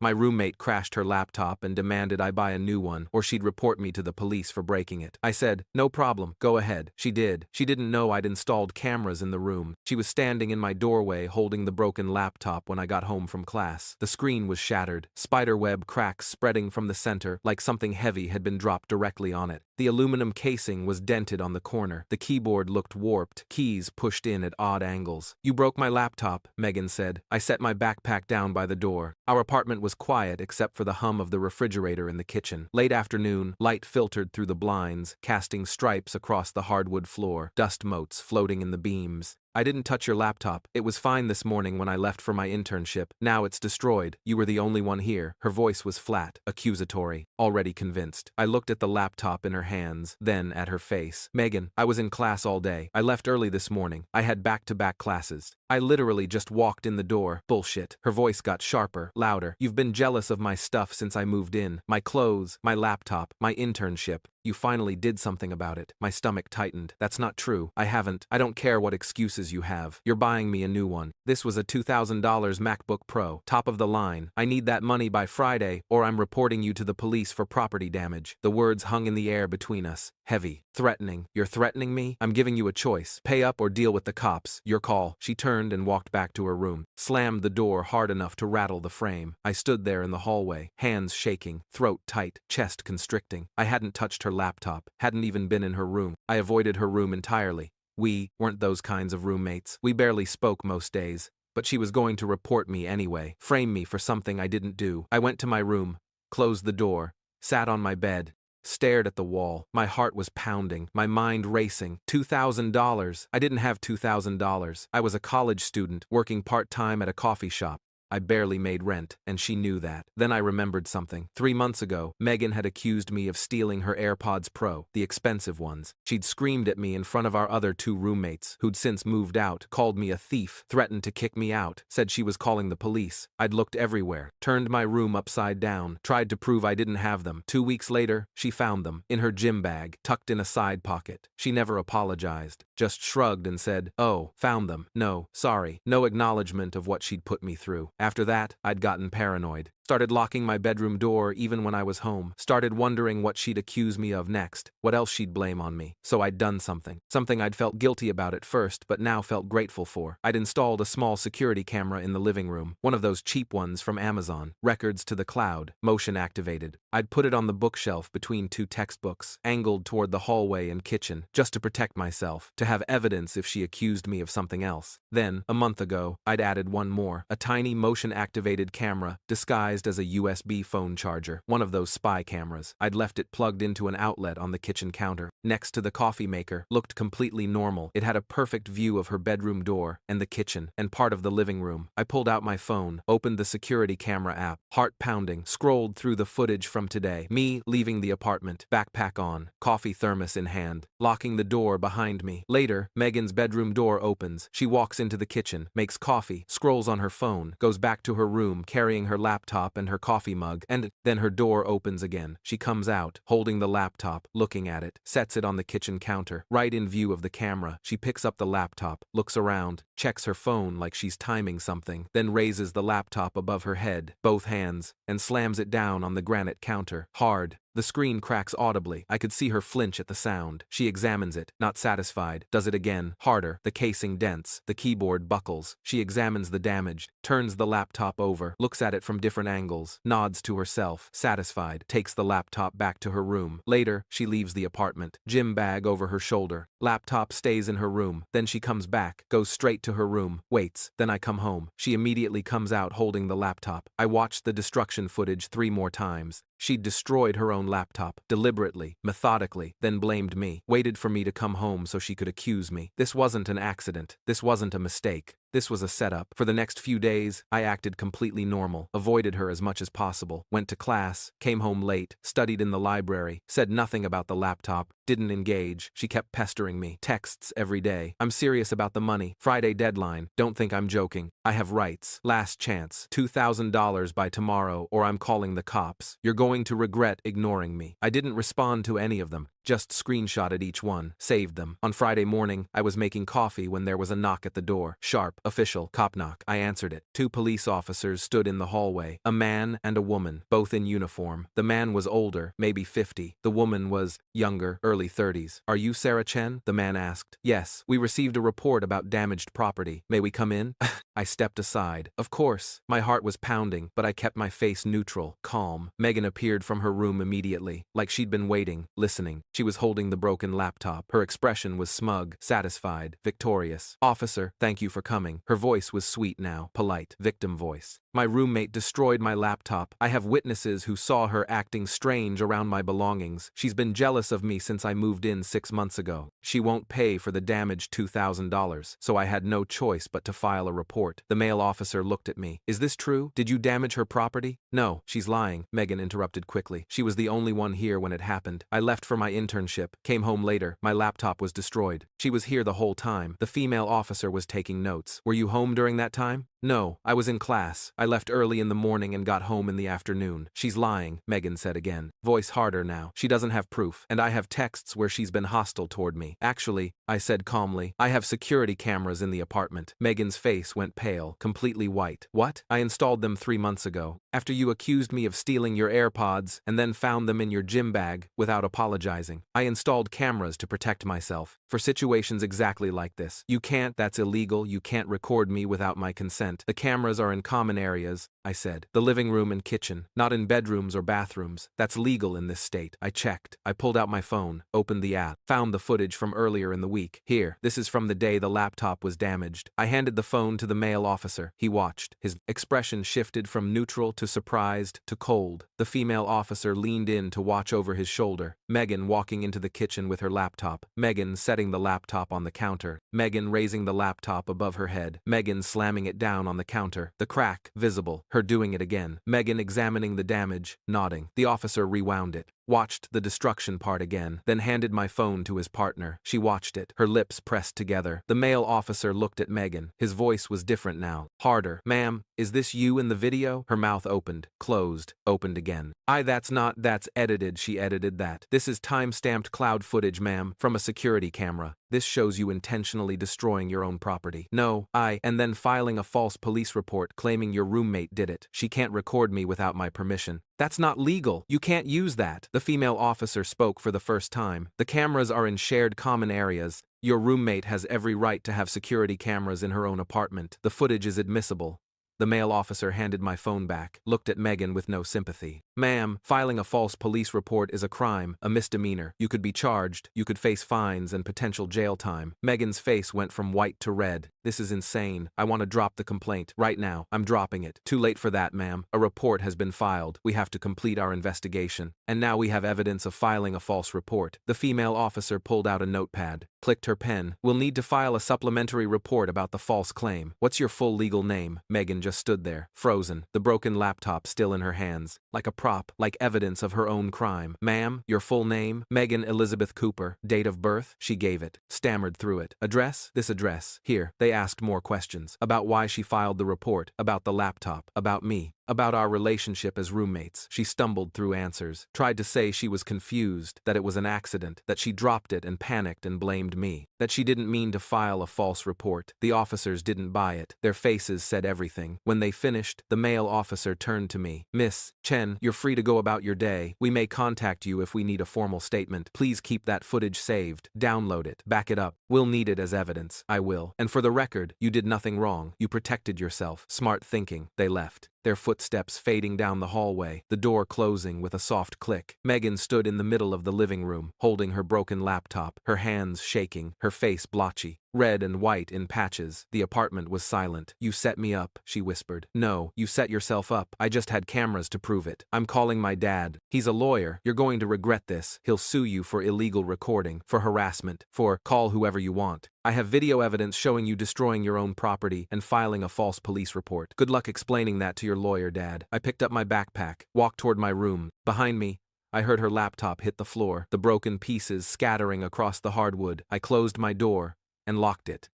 My roommate crashed her laptop and demanded I buy a new one or she'd report me to the police for breaking it. I said, no problem, go ahead. She did. She didn't know I'd installed cameras in the room. She was standing in my doorway holding the broken laptop when I got home from class. The screen was shattered, spiderweb cracks spreading from the center like something heavy had been dropped directly on it. The aluminum casing was dented on the corner. The keyboard looked warped, keys pushed in at odd angles. You broke my laptop, Megan said. I set my backpack down by the door. Our apartment was quiet except for the hum of the refrigerator in the kitchen. Late afternoon, light filtered through the blinds, casting stripes across the hardwood floor, dust motes floating in the beams. I didn't touch your laptop. It was fine this morning when I left for my internship. Now it's destroyed. You were the only one here. Her voice was flat, accusatory, already convinced. I looked at the laptop in her hands, then at her face. Megan, I was in class all day. I left early this morning. I had back-to-back classes. I literally just walked in the door. Bullshit. Her voice got sharper, louder. You've been jealous of my stuff since I moved in. My clothes, my laptop, my internship. You finally did something about it. My stomach tightened. That's not true. I haven't. I don't care what excuses you have. You're buying me a new one. This was a $2,000 MacBook Pro. Top of the line. I need that money by Friday, or I'm reporting you to the police for property damage. The words hung in the air between us. Heavy. Threatening. You're threatening me? I'm giving you a choice. Pay up or deal with the cops. Your call. She turned and walked back to her room. Slammed the door hard enough to rattle the frame. I stood there in the hallway, hands shaking, throat tight, chest constricting. I hadn't touched her laptop, hadn't even been in her room. I avoided her room entirely. We weren't those kinds of roommates. We barely spoke most days. But she was going to report me anyway, frame me for something I didn't do. I went to my room, closed the door, sat on my bed, stared at the wall. My heart was pounding, my mind racing. $2,000. I didn't have $2,000. I was a college student, working part-time at a coffee shop. I barely made rent, and she knew that. Then I remembered something. 3 months ago, Megan had accused me of stealing her AirPods Pro, the expensive ones. She'd screamed at me in front of our other 2 roommates, who'd since moved out, called me a thief, threatened to kick me out, said she was calling the police. I'd looked everywhere, turned my room upside down, tried to prove I didn't have them. 2 weeks later, she found them, in her gym bag, tucked in a side pocket. She never apologized, just shrugged and said, "Oh, found them. No, sorry." No acknowledgement of what she'd put me through. After that, I'd gotten paranoid. Started locking my bedroom door even when I was home. Started wondering what she'd accuse me of next, what else she'd blame on me. So I'd done something. Something I'd felt guilty about at first, but now felt grateful for. I'd installed a small security camera in the living room, one of those cheap ones from Amazon, records to the cloud, motion activated. I'd put it on the bookshelf between 2 textbooks, angled toward the hallway and kitchen, just to protect myself, to have evidence if she accused me of something else. Then, a month ago, I'd added one more, a tiny motion-activated camera, disguised as a USB phone charger, one of those spy cameras. I'd left it plugged into an outlet on the kitchen counter, next to the coffee maker, looked completely normal. It had a perfect view of her bedroom door, and the kitchen, and part of the living room. I pulled out my phone, opened the security camera app, heart pounding, scrolled through the footage from today. Me leaving the apartment, backpack on, coffee thermos in hand, locking the door behind me. Later, Megan's bedroom door opens. She walks into the kitchen, makes coffee, scrolls on her phone, goes back to her room carrying her laptop and her coffee mug, and then her door opens again. She comes out, holding the laptop, looking at it, sets it on the kitchen counter, right in view of the camera. She picks up the laptop, looks around, checks her phone like she's timing something, then raises the laptop above her head, both hands, and slams it down on the granite counter, hard. The screen cracks audibly. I could see her flinch at the sound. She examines it, not satisfied. Does it again, harder. The casing dents. The keyboard buckles. She examines the damage, turns the laptop over, looks at it from different angles, nods to herself, satisfied, takes the laptop back to her room. Later, she leaves the apartment, gym bag over her shoulder. Laptop stays in her room. Then she comes back, goes straight to her room, waits. Then I come home. She immediately comes out holding the laptop. I watched the destruction footage 3 more times. She'd destroyed her own laptop, deliberately, methodically, then blamed me, waited for me to come home so she could accuse me. This wasn't an accident. This wasn't a mistake. This was a setup. For the next few days, I acted completely normal, avoided her as much as possible, went to class, came home late, studied in the library, said nothing about the laptop, Didn't engage. She kept pestering me. Texts every day. I'm serious about the money. Friday deadline. Don't think I'm joking. I have rights. Last chance. $2,000 by tomorrow or I'm calling the cops. You're going to regret ignoring me. I didn't respond to any of them. Just screenshotted each one, saved them. On Friday morning, I was making coffee when there was a knock at the door. Sharp, official, cop knock. I answered it. 2 police officers stood in the hallway, a man and a woman, both in uniform. The man was older, maybe 50. The woman was younger, early 30s. Are you Sarah Chen? The man asked. Yes, we received a report about damaged property. May we come in? I stepped aside. Of course. My heart was pounding, but I kept my face neutral, calm. Megan appeared from her room immediately, like she'd been waiting, listening. She was holding the broken laptop. Her expression was smug, satisfied, victorious. Officer, thank you for coming. Her voice was sweet now, polite, victim voice. My roommate destroyed my laptop. I have witnesses who saw her acting strange around my belongings. She's been jealous of me since I moved in 6 months ago. She won't pay for the damaged $2,000, so I had no choice but to file a report. The male officer looked at me. Is this true? Did you damage her property? No, she's lying, Megan interrupted quickly. She was the only one here when it happened. I left for my internship, came home later. My laptop was destroyed. She was here the whole time. The female officer was taking notes. Were you home during that time? No, I was in class. I left early in the morning and got home in the afternoon. She's lying, Megan said again. Voice harder now. She doesn't have proof, and I have texts where she's been hostile toward me. Actually, I said calmly, I have security cameras in the apartment. Megan's face went pale, completely white. What? I installed them 3 months ago, after you accused me of stealing your AirPods and then found them in your gym bag without apologizing. I installed cameras to protect myself, for situations exactly like this. You can't, that's illegal, you can't record me without my consent. The cameras are in common areas, I said. The living room and kitchen, not in bedrooms or bathrooms. That's legal in this state. I checked. I pulled out my phone, opened the app, found the footage from earlier in the week. Here, this is from the day the laptop was damaged. I handed the phone to the male officer. He watched. His expression shifted from neutral to surprised to cold. The female officer leaned in to watch over his shoulder. Megan walking into the kitchen with her laptop. Megan setting the laptop on the counter. Megan raising the laptop above her head. Megan slamming it down on the counter. The crack visible. Her doing it again. Megan examining the damage, nodding. The officer rewound it. Watched the destruction part again, then handed my phone to his partner. She watched it, her lips pressed together. The male officer looked at Megan. His voice was different now, harder. Ma'am, is this you in the video? Her mouth opened, closed, opened again. That's edited, she edited that. This is time-stamped cloud footage, ma'am, from a security camera. This shows you intentionally destroying your own property. No, and then filing a false police report claiming your roommate did it. She can't record me without my permission. That's not legal. You can't use that. The female officer spoke for the first time. The cameras are in shared common areas. Your roommate has every right to have security cameras in her own apartment. The footage is admissible. The male officer handed my phone back, looked at Megan with no sympathy. Ma'am, filing a false police report is a crime, a misdemeanor. You could be charged, you could face fines and potential jail time. Megan's face went from white to red. This is insane. I want to drop the complaint. Right now, I'm dropping it. Too late for that, ma'am. A report has been filed. We have to complete our investigation. And now we have evidence of filing a false report. The female officer pulled out a notepad, clicked her pen. We'll need to file a supplementary report about the false claim. What's your full legal name? Megan just stood there, frozen, the broken laptop still in her hands, like a prop, like evidence of her own crime. Ma'am, your full name? Megan Elizabeth Cooper. Date of birth? She gave it, stammered through it. Address? This address. Here. They asked more questions. About why she filed the report, about the laptop, about me. About our relationship as roommates. She stumbled through answers, tried to say she was confused, that it was an accident, that she dropped it and panicked and blamed me, that she didn't mean to file a false report. The officers didn't buy it. Their faces said everything. When they finished, the male officer turned to me. Miss Chen, you're free to go about your day. We may contact you if we need a formal statement. Please keep that footage saved. Download it. Back it up. We'll need it as evidence. I will. And for the record, you did nothing wrong. You protected yourself. Smart thinking. They left. Their footsteps fading down the hallway, the door closing with a soft click. Megan stood in the middle of the living room, holding her broken laptop, her hands shaking, her face blotchy, red and white in patches. The apartment was silent. You set me up, she whispered. No, you set yourself up. I just had cameras to prove it. I'm calling my dad. He's a lawyer. You're going to regret this. He'll sue you for illegal recording, for harassment, for call whoever you want. I have video evidence showing you destroying your own property and filing a false police report. Good luck explaining that to your lawyer, Dad. I picked up my backpack, walked toward my room. Behind me, I heard her laptop hit the floor, the broken pieces scattering across the hardwood. I closed my door and locked it.